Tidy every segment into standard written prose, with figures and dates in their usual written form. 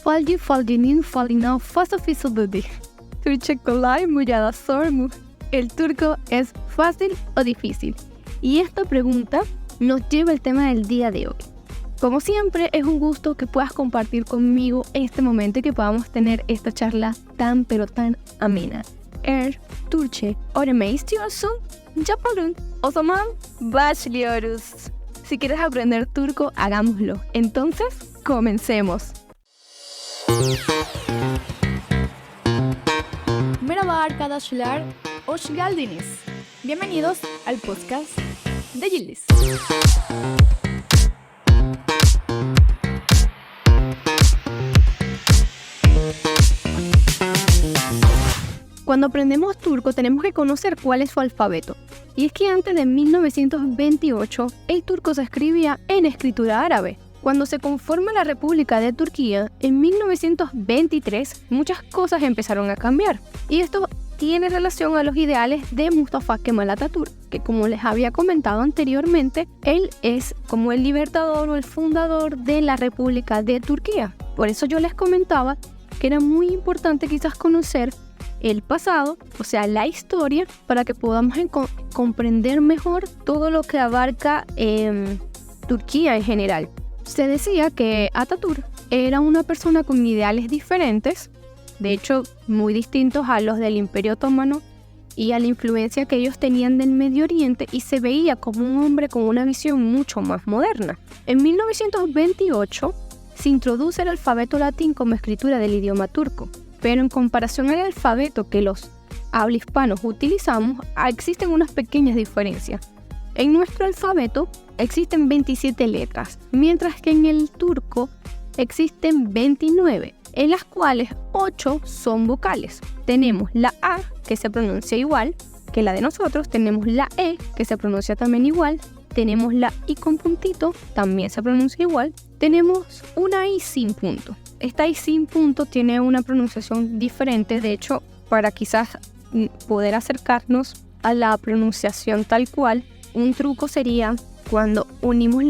Falgi falginin falina fasofisodudi. Türkçe kolay mı ya da zor mu? ¿El turco es fácil o difícil? Y esta pregunta nos lleva al tema del día de hoy. Como siempre, es un gusto que puedas compartir conmigo este momento y que podamos tener esta charla tan pero tan amena. Türkçe öğrenmeyi istiyorsun? Yapalım. O zaman başlıyoruz. Si quieres aprender turco, hagámoslo. Entonces, comencemos. Merhaba arkadaşlar, hoş geldiniz. Bienvenidos al podcast de Yıldız. Cuando aprendemos turco tenemos que conocer cuál es su alfabeto. Y es que antes de 1928 el turco se escribía en escritura árabe. Cuando se conforma la República de Turquía, en 1923 muchas cosas empezaron a cambiar. Y esto tiene relación a los ideales de Mustafa Kemal Atatürk, que como les había comentado anteriormente, él es como el libertador o el fundador de la República de Turquía. Por eso yo les comentaba que era muy importante quizás conocer el pasado, o sea, la historia, para que podamos comprender mejor todo lo que abarca Turquía en general. Se decía que Atatürk era una persona con ideales diferentes, de hecho muy distintos a los del Imperio Otomano y a la influencia que ellos tenían del Medio Oriente, y se veía como un hombre con una visión mucho más moderna. En 1928 se introduce el alfabeto latín como escritura del idioma turco, pero en comparación al alfabeto que los habla hispanos utilizamos, existen unas pequeñas diferencias. En nuestro alfabeto existen 27 letras, mientras que en el turco existen 29, en las cuales 8 son vocales. Tenemos la A, que se pronuncia igual que la de nosotros, tenemos la E, que se pronuncia también igual, tenemos la I con puntito, también se pronuncia igual, tenemos una I sin punto. Esta I sin punto tiene una pronunciación diferente, de hecho, para quizás poder acercarnos a la pronunciación tal cual, un truco sería cuando unimos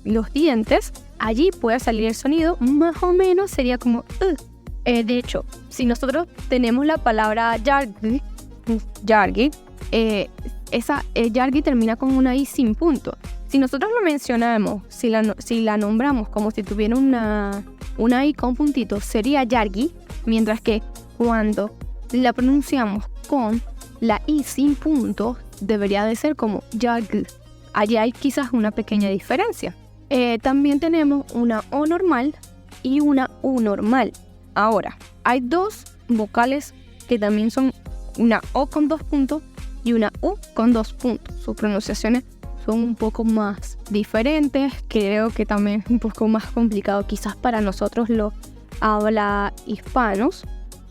los dientes, allí puede salir el sonido, más o menos sería como de hecho, si nosotros tenemos la palabra yargi, esa yargi termina con una I sin punto. Si nosotros lo mencionamos, si la nombramos como si tuviera una I con puntito, sería yargi, mientras que cuando la pronunciamos con la I sin punto, debería de ser como yargi. Allí hay quizás una pequeña diferencia. También tenemos una O normal y una U normal. Ahora, hay dos vocales que también son una O con 2 puntos y una U con 2 puntos. Sus pronunciaciones son un poco más diferentes. Creo que también es un poco más complicado quizás para nosotros los habla hispanos,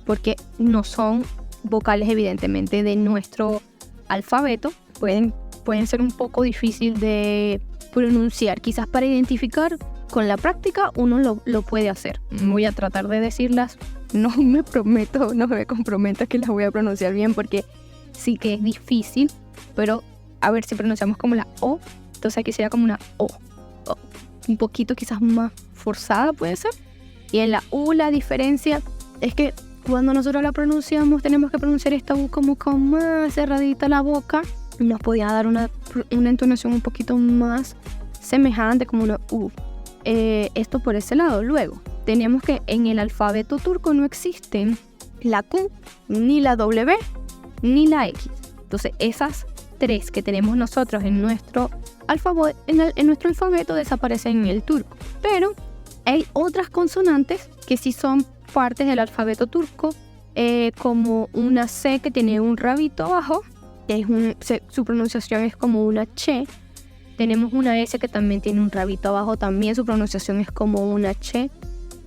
porque no son vocales evidentemente de nuestro alfabeto. Pueden ser un poco difícil de pronunciar. Quizás para identificar, con la práctica uno lo puede hacer. Voy a tratar de decirlas. No me comprometo que las voy a pronunciar bien, porque sí que es difícil, pero a ver si pronunciamos como la O. Entonces aquí sería como una O. Un poquito quizás más forzada puede ser. Y en la U la diferencia es que cuando nosotros la pronunciamos tenemos que pronunciar esta U como con más cerradita la boca. Nos podía dar una entonación un poquito más semejante como una U. Esto por ese lado. Luego tenemos que en el alfabeto turco no existen la Q, ni la W, ni la X. Entonces esas tres que tenemos nosotros en nuestro alfabeto desaparecen en el turco. Pero hay otras consonantes que sí son partes del alfabeto turco, como una C que tiene un rabito abajo, que su pronunciación es como una che. Tenemos una S que también tiene un rabito abajo, también su pronunciación es como una che.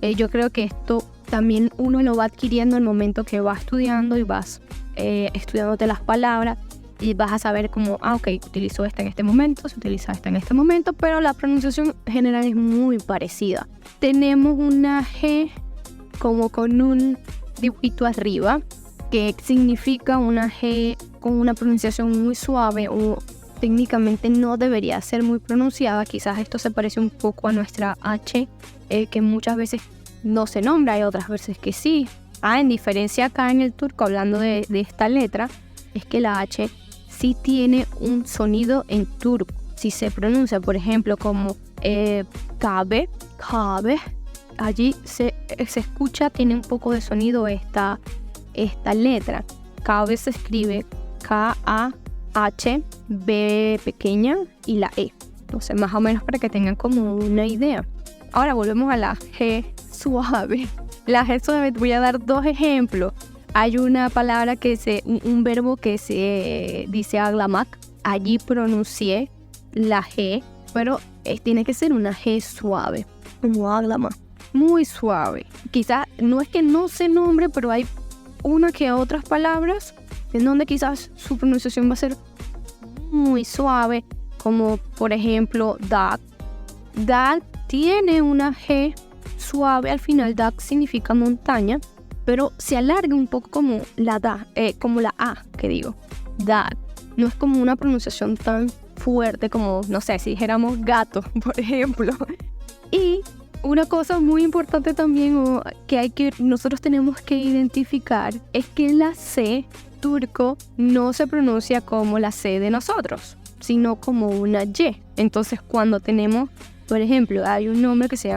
Yo creo que esto también uno lo va adquiriendo en el momento que va estudiando y vas estudiándote las palabras, y vas a saber como, ok, utilizo esta en este momento, se utiliza esta en este momento, pero la pronunciación general es muy parecida. Tenemos una G como con un dibujito arriba, que significa una G con una pronunciación muy suave, o técnicamente no debería ser muy pronunciada. Quizás esto se parece un poco a nuestra H, que muchas veces no se nombra, hay otras veces que sí. En diferencia acá en el turco, hablando de esta letra, es que la H sí tiene un sonido en turco. Si se pronuncia, por ejemplo, como kabe, allí se escucha, tiene un poco de sonido esta letra. Kabe se escribe K-A-H-B pequeña y la E. Entonces, más o menos para que tengan como una idea. Ahora volvemos a la G suave. La G suave, voy a dar 2 ejemplos. Hay una palabra un verbo que se dice aglamak. Allí pronuncié la G, pero tiene que ser una G suave, como aglamak, muy suave. Quizás no es que no se nombre, pero hay una que otras palabras en donde quizás su pronunciación va a ser muy suave, como por ejemplo dag. Dag tiene una G suave al final. Dag significa montaña, pero se alarga un poco como la A que digo. Dag no es como una pronunciación tan fuerte como, no sé, si dijéramos gato, por ejemplo. Y una cosa muy importante también que nosotros tenemos que identificar es que la C turco no se pronuncia como la C de nosotros, sino como una Y. Entonces cuando tenemos, por ejemplo, hay un nombre que se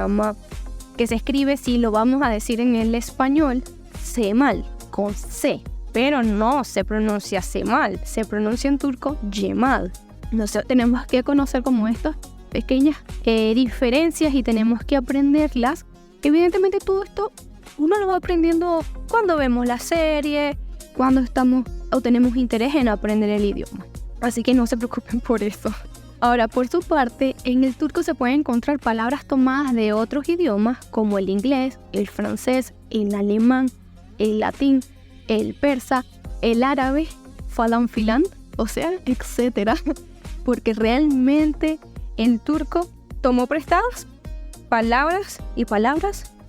escribe, si lo vamos a decir en el español, Cemal, con C, pero no se pronuncia Cemal, se pronuncia en turco Cemal. Entonces tenemos que conocer como estas pequeñas diferencias y tenemos que aprenderlas. Evidentemente todo esto uno lo va aprendiendo cuando vemos la serie, cuando estamos o tenemos interés en aprender el idioma. Así que no se preocupen por eso. Ahora, por su parte, en el turco se pueden encontrar palabras tomadas de otros idiomas como el inglés, el francés, el alemán, el latín, el persa, el árabe, falan filan, o sea, etcétera. Porque realmente el turco tomó prestadas palabras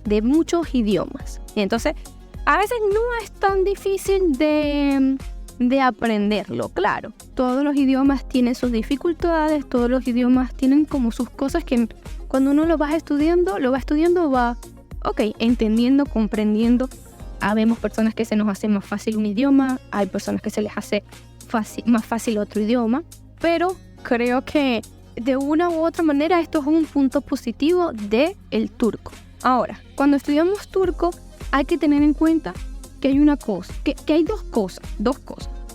de muchos idiomas. Y entonces, a veces no es tan difícil de aprenderlo, claro. Todos los idiomas tienen sus dificultades, todos los idiomas tienen como sus cosas que cuando uno lo va estudiando, entendiendo, comprendiendo. Habemos personas que se nos hace más fácil un idioma, hay personas que se les hace más fácil otro idioma, pero creo que de una u otra manera esto es un punto positivo del turco. Ahora, cuando estudiamos turco hay que tener en cuenta que hay una cosa, que hay dos cosas.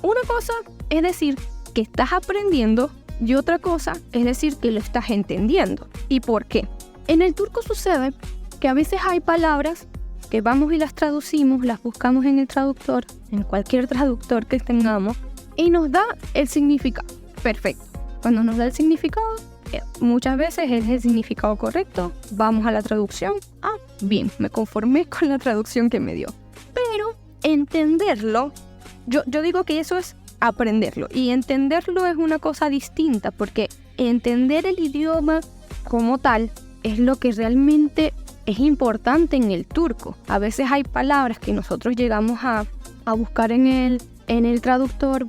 Una cosa es decir que estás aprendiendo y otra cosa es decir que lo estás entendiendo. ¿Y por qué? En el turco sucede que a veces hay palabras que vamos y las traducimos, las buscamos en el traductor, en cualquier traductor que tengamos, y nos da el significado. Perfecto. Cuando nos da el significado, muchas veces es el significado correcto. Vamos a la traducción. Bien, me conformé con la traducción que me dio. Pero entenderlo, yo digo que eso es aprenderlo. Y entenderlo es una cosa distinta, porque entender el idioma como tal es lo que realmente es importante en el turco. A veces hay palabras que nosotros llegamos a buscar en el traductor,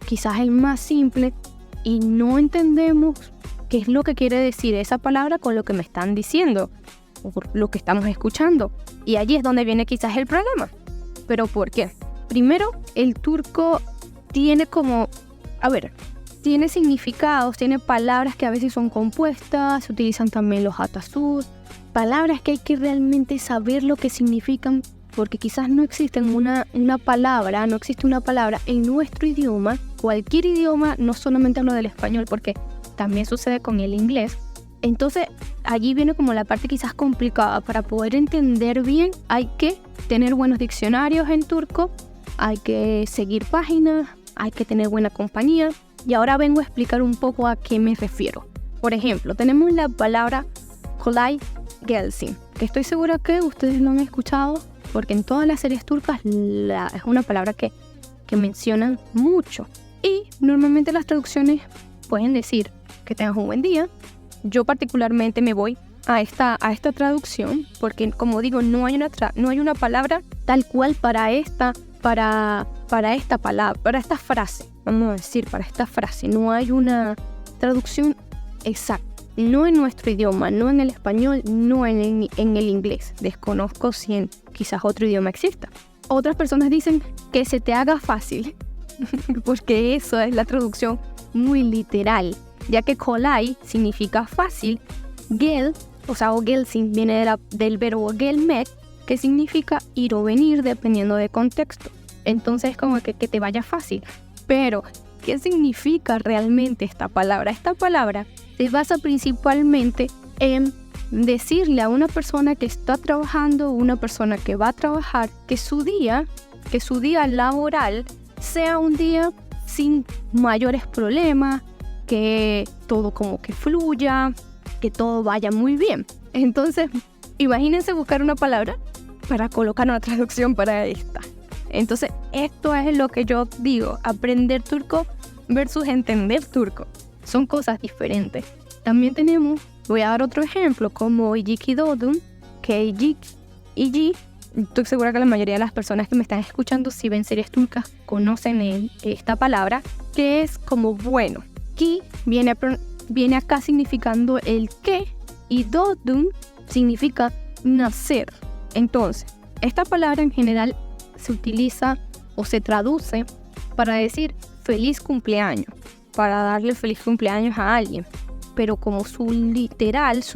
quizás el más simple, y no entendemos qué es lo que quiere decir esa palabra con lo que me están diciendo o lo que estamos escuchando. Y allí es donde viene quizás el problema. ¿Pero por qué? Primero, el turco tiene tiene significados, tiene palabras que a veces son compuestas, se utilizan también los atasús, palabras que hay que realmente saber lo que significan, porque quizás no existe una palabra en nuestro idioma, cualquier idioma, no solamente hablo del español, porque también sucede con el inglés. Entonces, allí viene como la parte quizás complicada. Para poder entender bien, hay que tener buenos diccionarios en turco, hay que seguir páginas, hay que tener buena compañía. Y ahora vengo a explicar un poco a qué me refiero. Por ejemplo, tenemos la palabra kolay gelsin, que estoy segura que ustedes lo han escuchado, porque en todas las series turcas es una palabra que mencionan mucho. Y normalmente las traducciones pueden decir que tengas un buen día. Yo particularmente me voy a esta traducción, porque como digo, no hay una palabra tal cual para esta palabra, para esta frase. Vamos a decir, para esta frase no hay una traducción exacta. no en nuestro idioma, no en el español, no en el inglés. Desconozco si en quizás otro idioma exista. Otras personas dicen que se te haga fácil, porque eso es la traducción muy literal, ya que kolay significa fácil, gel, o gelsin viene del verbo gelmek, que significa ir o venir dependiendo del contexto. Entonces como que te vaya fácil. Pero, ¿qué significa realmente esta palabra? Esta palabra se basa principalmente en decirle a una persona que está trabajando, una persona que va a trabajar, que su día laboral sea un día sin mayores problemas, que todo como que fluya, que todo vaya muy bien. Entonces, imagínense buscar una palabra para colocar una traducción para esta. Entonces, esto es lo que yo digo, aprender turco versus entender turco. Son cosas diferentes. También voy a dar otro ejemplo, como ijikidodun, que iji, estoy segura que la mayoría de las personas que me están escuchando, si ven series turcas, conocen esta palabra, que es como bueno. Ki viene acá significando el que, y dodun significa nacer. Entonces, esta palabra en general se utiliza o se traduce para decir feliz cumpleaños, para darle feliz cumpleaños a alguien. Pero como su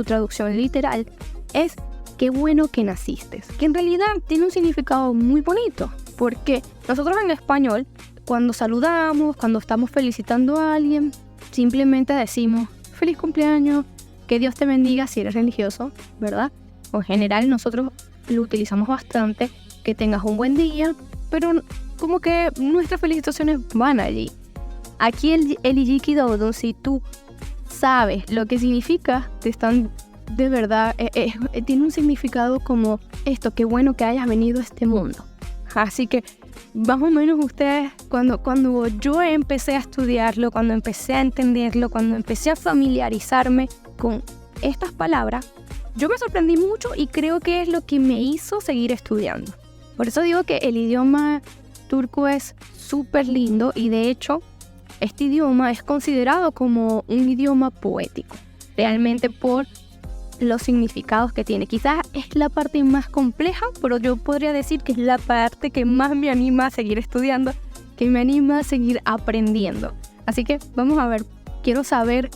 traducción literal es qué bueno que naciste, que en realidad tiene un significado muy bonito, porque nosotros en español, cuando saludamos, cuando estamos felicitando a alguien, simplemente decimos feliz cumpleaños, que Dios te bendiga si eres religioso, ¿verdad? O en general nosotros lo utilizamos bastante, que tengas un buen día, pero como que nuestras felicitaciones van allí. Aquí el ijikidodun, si tú sabes lo que significa, te están de verdad, tiene un significado como esto, qué bueno que hayas venido a este mundo. Así que más o menos ustedes, cuando yo empecé a estudiarlo, cuando empecé a entenderlo, cuando empecé a familiarizarme con estas palabras, yo me sorprendí mucho y creo que es lo que me hizo seguir estudiando. Por eso digo que el idioma turco es súper lindo y de hecho este idioma es considerado como un idioma poético, realmente por los significados que tiene. Quizás es la parte más compleja, pero yo podría decir que es la parte que más me anima a seguir estudiando, que me anima a seguir aprendiendo. Así que vamos a ver, quiero saber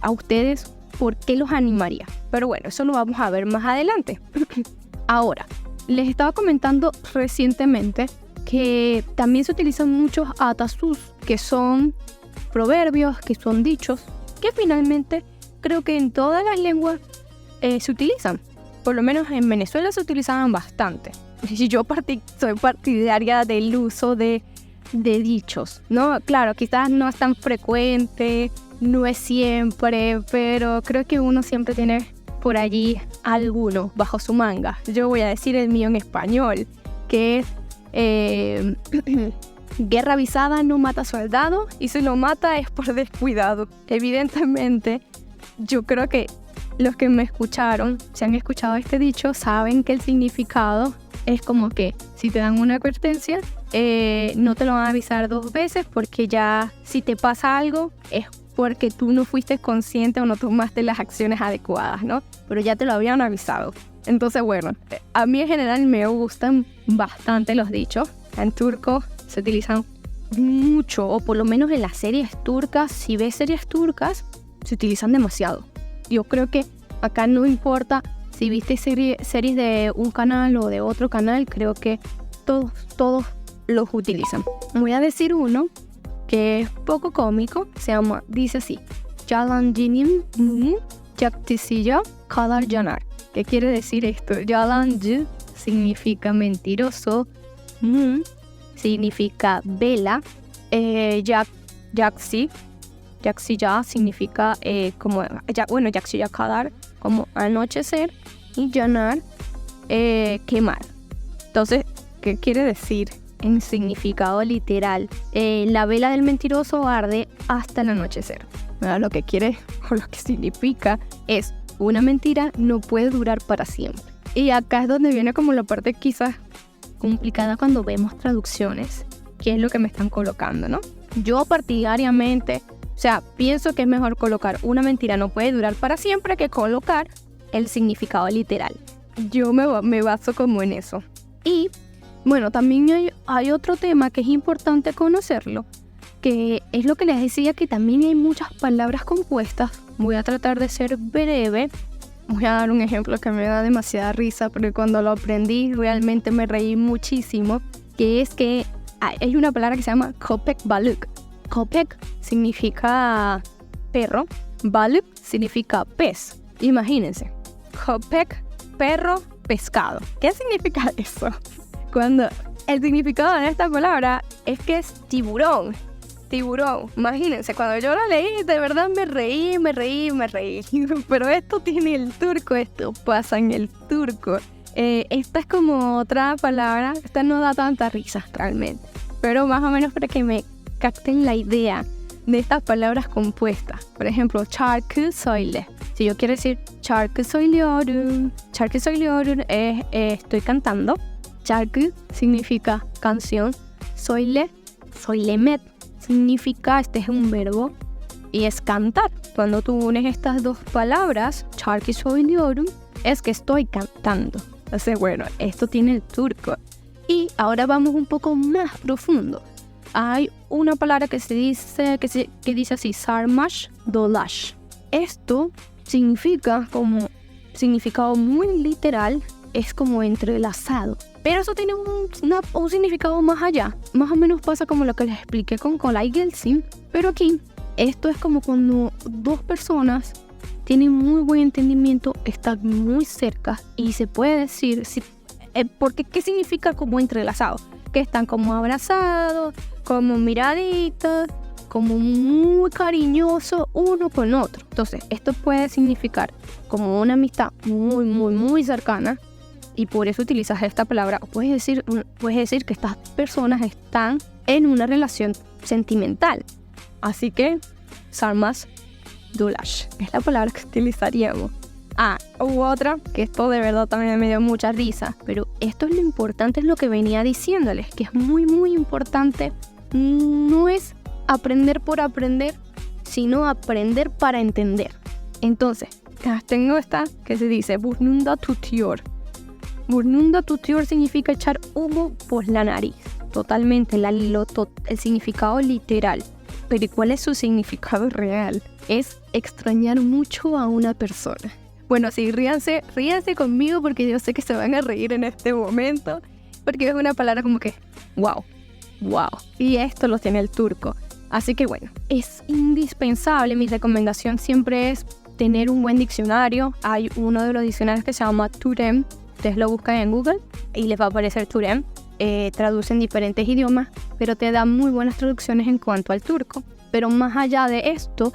a ustedes por qué los animaría. Pero bueno, eso lo vamos a ver más adelante. Ahora, les estaba comentando recientemente que también se utilizan muchos atasus, que son proverbios, que son dichos, que finalmente creo que en todas las lenguas se utilizan. Por lo menos en Venezuela se utilizaban bastante. Y yo soy partidaria del uso de dichos, ¿no? Claro, quizás no es tan frecuente, no es siempre, pero creo que uno siempre tiene por allí alguno bajo su manga. Yo voy a decir el mío en español, que es guerra avisada no mata soldado, y si lo mata es por descuidado. Evidentemente, yo creo que los que me escucharon, si han escuchado este dicho, saben que el significado es como que si te dan una advertencia, no te lo van a avisar 2 veces, porque ya si te pasa algo es porque tú no fuiste consciente o no tomaste las acciones adecuadas, ¿no? Pero ya te lo habían avisado. Entonces, bueno, a mí en general me gustan bastante los dichos. En turco se utilizan mucho, o por lo menos en las series turcas, si ves series turcas, se utilizan demasiado. Yo creo que acá no importa si viste series de un canal o de otro canal, creo que todos los utilizan. Voy a decir uno que es poco cómico, dice así: Yalan jinim yaktisiya kadar yanar. ¿Qué quiere decir esto? Yalancı significa mentiroso, significa vela, yaksi ya significa yaksi ya kadar, como anochecer, y yanar, quemar. Entonces, ¿qué quiere decir en significado literal? La vela del mentiroso arde hasta el anochecer. Lo que quiere o lo que significa es: una mentira no puede durar para siempre. Y acá es donde viene como la parte quizás complicada cuando vemos traducciones, que es lo que me están colocando, ¿no? Yo partidariamente O sea, pienso que es mejor colocar una mentira no puede durar para siempre que colocar el significado literal. Yo me baso como en eso. Y bueno, también hay otro tema que es importante conocerlo, que es lo que les decía, que también hay muchas palabras compuestas. Voy a tratar de ser breve. Voy a dar un ejemplo que me da demasiada risa, porque cuando lo aprendí realmente me reí muchísimo, que es que hay una palabra que se llama Köpek balık. Köpek significa perro, balık significa pez. Imagínense, Köpek, perro, pescado. ¿Qué significa eso? Cuando el significado de esta palabra es que es tiburón. Tiburón, imagínense, cuando yo la leí, de verdad me reí. Pero esto tiene el turco, esto pasa en el turco. Esta es como otra palabra, esta no da tanta risa realmente, pero más o menos para que me capten la idea de estas palabras compuestas. Por ejemplo, şarkı söyle. Si yo quiero decir şarkı söylüyorum, estoy cantando. Şarkı significa canción, söylemek significa, este es un verbo, y es cantar. Cuando tú unes estas dos palabras, şarkı söylüyorum, es que estoy cantando. Entonces, bueno, esto tiene el turco. Y ahora vamos un poco más profundo. Hay una palabra que dice así, sarmaş dolaş. Esto significa, como significado muy literal, es como entrelazado. Pero eso tiene un significado más allá. Más o menos pasa como lo que les expliqué con Kolay Gelsin. Pero aquí, esto es como cuando dos personas tienen muy buen entendimiento, están muy cerca y se puede decir, porque ¿qué significa como entrelazado? Que están como abrazados, como miraditas, como muy cariñosos uno con otro. Entonces, esto puede significar como una amistad muy cercana, y por eso utilizas esta palabra. O puedes decir que estas personas están en una relación sentimental. Así que, sarmaş dolaş es la palabra que utilizaríamos. Hubo otra, que esto de verdad también me dio mucha risa, pero esto es lo importante, es lo que venía diciéndoles, que es muy importante. No es aprender por aprender, sino aprender para entender. Entonces, tengo esta que se dice burnunda tutuyor. Burnunda tutuyor significa echar humo por la nariz. Totalmente, el significado literal. Pero ¿y cuál es su significado real? Es extrañar mucho a una persona. Bueno, sí, ríanse conmigo, porque yo sé que se van a reír en este momento, porque es una palabra como que wow. Y esto lo tiene el turco. Así que bueno, es indispensable. Mi recomendación siempre es tener un buen diccionario. Hay uno de los diccionarios que se llama Turem. Ustedes lo buscan en Google y les va a aparecer Turem. Traduce en diferentes idiomas, pero te da muy buenas traducciones en cuanto al turco. Pero más allá de esto,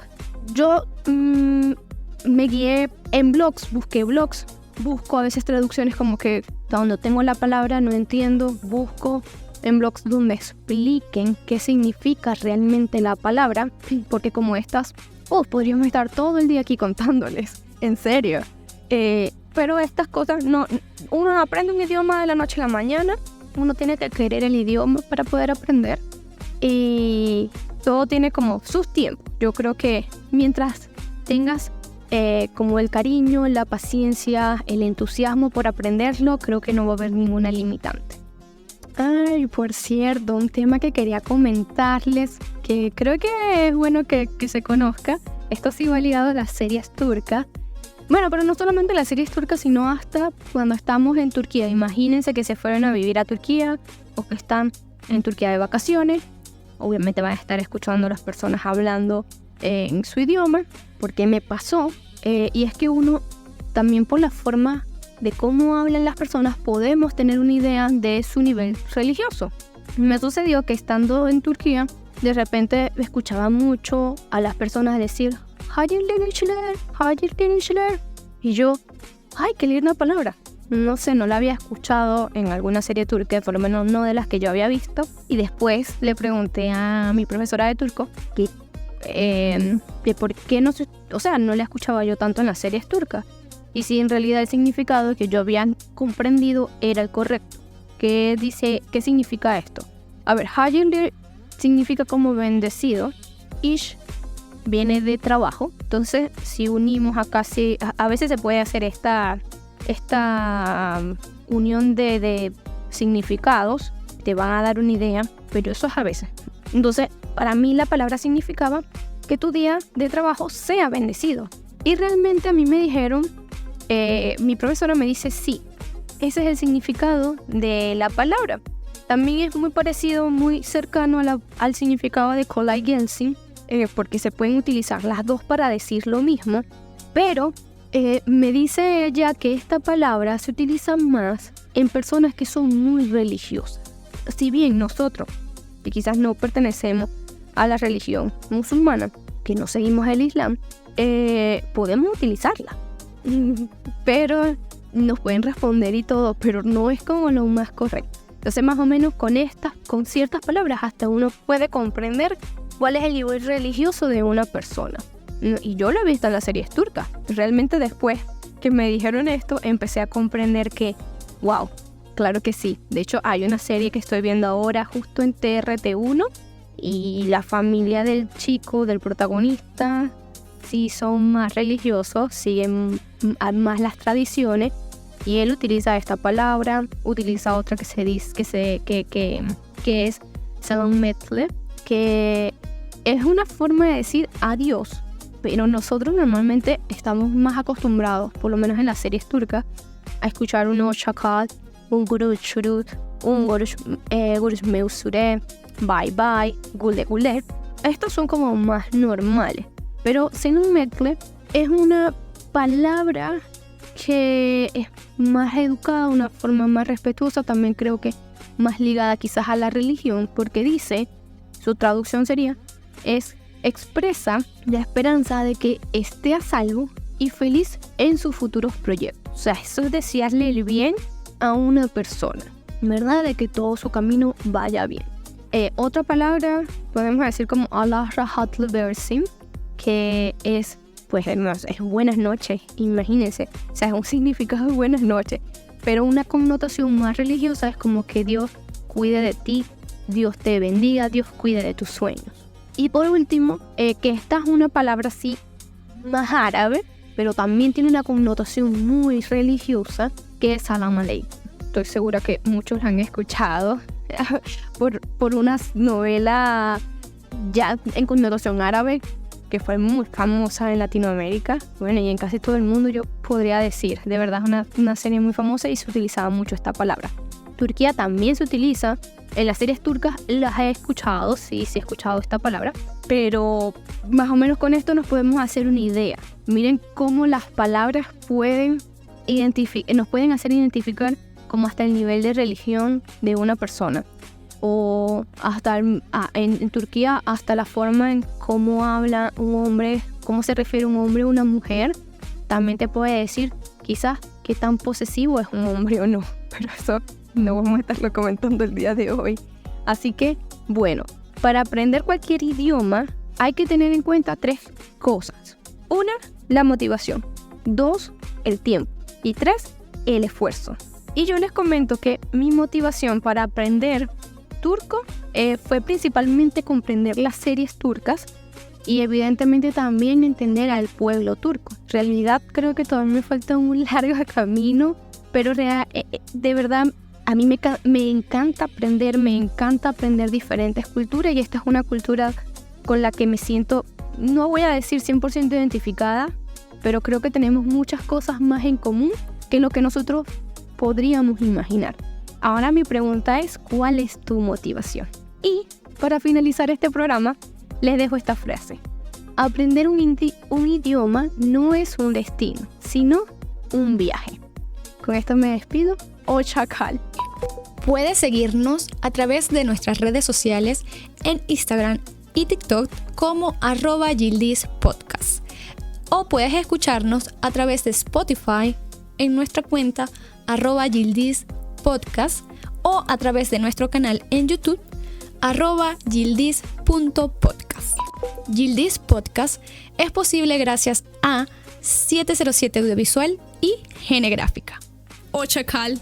yo me guié en blogs, busco a veces traducciones como que cuando tengo la palabra no entiendo, busco en blogs donde expliquen qué significa realmente la palabra, porque como estas, podríamos estar todo el día aquí contándoles, en serio. Pero estas cosas, uno no aprende un idioma de la noche a la mañana, uno tiene que querer el idioma para poder aprender, y todo tiene como sus tiempos. Yo creo que mientras tengas como el cariño, la paciencia, el entusiasmo por aprenderlo, creo que no va a haber ninguna limitante. Por cierto, un tema que quería comentarles, que creo que es bueno que se conozca. Esto sí va ligado a las series turcas. Bueno, pero no solamente las series turcas, sino hasta cuando estamos en Turquía. Imagínense que se fueron a vivir a Turquía o que están en Turquía de vacaciones. Obviamente van a estar escuchando a las personas hablando en su idioma, porque me pasó. Y es que uno, también por la forma de cómo hablan las personas, podemos tener una idea de su nivel religioso. Me sucedió que estando en Turquía, de repente escuchaba mucho a las personas decir hayırlı işler. Y yo, qué linda palabra. No sé, no la había escuchado en alguna serie turca, por lo menos no de las que yo había visto. Y después le pregunté a mi profesora de turco que por qué no la escuchaba yo tanto en las series turcas. Y si en realidad el significado que yo había comprendido era el correcto. ¿Qué significa esto? A ver, hayırlı significa como bendecido. Ish viene de trabajo. Entonces, si unimos acá, a veces se puede hacer esta unión de significados, te van a dar una idea, pero eso es a veces. Entonces, para mí la palabra significaba que tu día de trabajo sea bendecido. Y realmente a mí me dijeron, mi profesora me dice sí, ese es el significado de la palabra. También es muy parecido, muy cercano al significado de Colai-Gelsin, porque se pueden utilizar las dos para decir lo mismo, pero me dice ella que esta palabra se utiliza más en personas que son muy religiosas. Si bien nosotros, que quizás no pertenecemos a la religión musulmana, que no seguimos el Islam, podemos utilizarla, pero nos pueden responder y todo, pero no es como lo más correcto. Entonces, más o menos con ciertas palabras hasta uno puede comprender cuál es el nivel religioso de una persona. Y yo lo he visto en las series turcas. Realmente después que me dijeron esto, empecé a comprender que, wow, claro que sí. De hecho, hay una serie que estoy viendo ahora justo en TRT1 y la familia del chico, del protagonista, sí son más religiosos, siguen más las tradiciones. Y él utiliza esta palabra, utiliza otra que se dice que es Selam Metle, que es una forma de decir adiós, pero nosotros normalmente estamos más acostumbrados, por lo menos en las series turcas, a escuchar un Hoşça un Görüşürüz, un Görüşmek bye bye, güle güle. Estos son como más normales, pero Selam Metle es una palabra que es más educada, una forma más respetuosa, también creo que más ligada quizás a la religión, porque dice, su traducción expresa la esperanza de que esté a salvo y feliz en sus futuros proyectos. O sea, eso es desearle el bien a una persona, ¿verdad? De que todo su camino vaya bien. Otra palabra, podemos decir como Allah Rahatlı Versin, que es pues es buenas noches, imagínense. O sea, es un significado de buenas noches. Pero una connotación más religiosa es como que Dios cuide de ti, Dios te bendiga, Dios cuide de tus sueños. Y por último, que esta es una palabra así más árabe, pero también tiene una connotación muy religiosa, que es Salam Aleikum. Estoy segura que muchos la han escuchado por una novela ya en connotación árabe, que fue muy famosa en Latinoamérica, bueno, y en casi todo el mundo, yo podría decir. De verdad es una serie muy famosa y se utilizaba mucho esta palabra. Turquía también se utiliza, en las series turcas las he escuchado, sí he escuchado esta palabra, pero más o menos con esto nos podemos hacer una idea. Miren cómo las palabras nos pueden hacer identificar como hasta el nivel de religión de una persona. O hasta en Turquía, hasta la forma en cómo habla un hombre, cómo se refiere un hombre a una mujer, también te puede decir quizás qué tan posesivo es un hombre o no. Pero eso no vamos a estarlo comentando el día de hoy. Así que, bueno, para aprender cualquier idioma hay que tener en cuenta 3 cosas. 1, la motivación. 2, el tiempo. Y 3, el esfuerzo. Y yo les comento que mi motivación para aprender turco fue principalmente comprender las series turcas y evidentemente también entender al pueblo turco. En realidad creo que todavía me falta un largo camino, pero de verdad a mí me encanta aprender diferentes culturas, y esta es una cultura con la que me siento, no voy a decir 100% identificada, pero creo que tenemos muchas cosas más en común que lo que nosotros podríamos imaginar. Ahora mi pregunta es, ¿cuál es tu motivación? Y para finalizar este programa, les dejo esta frase. Aprender un idioma no es un destino, sino un viaje. Con esto me despido. Hoşça kal. Puedes seguirnos a través de nuestras redes sociales en Instagram y TikTok como @YildizPodcast. O puedes escucharnos a través de Spotify en nuestra cuenta @YildizPodcast o a través de nuestro canal en YouTube @Yildiz.podcast. Yildiz Podcast es posible gracias a 707 Audiovisual y Gene Gráfica. Hoşça kal.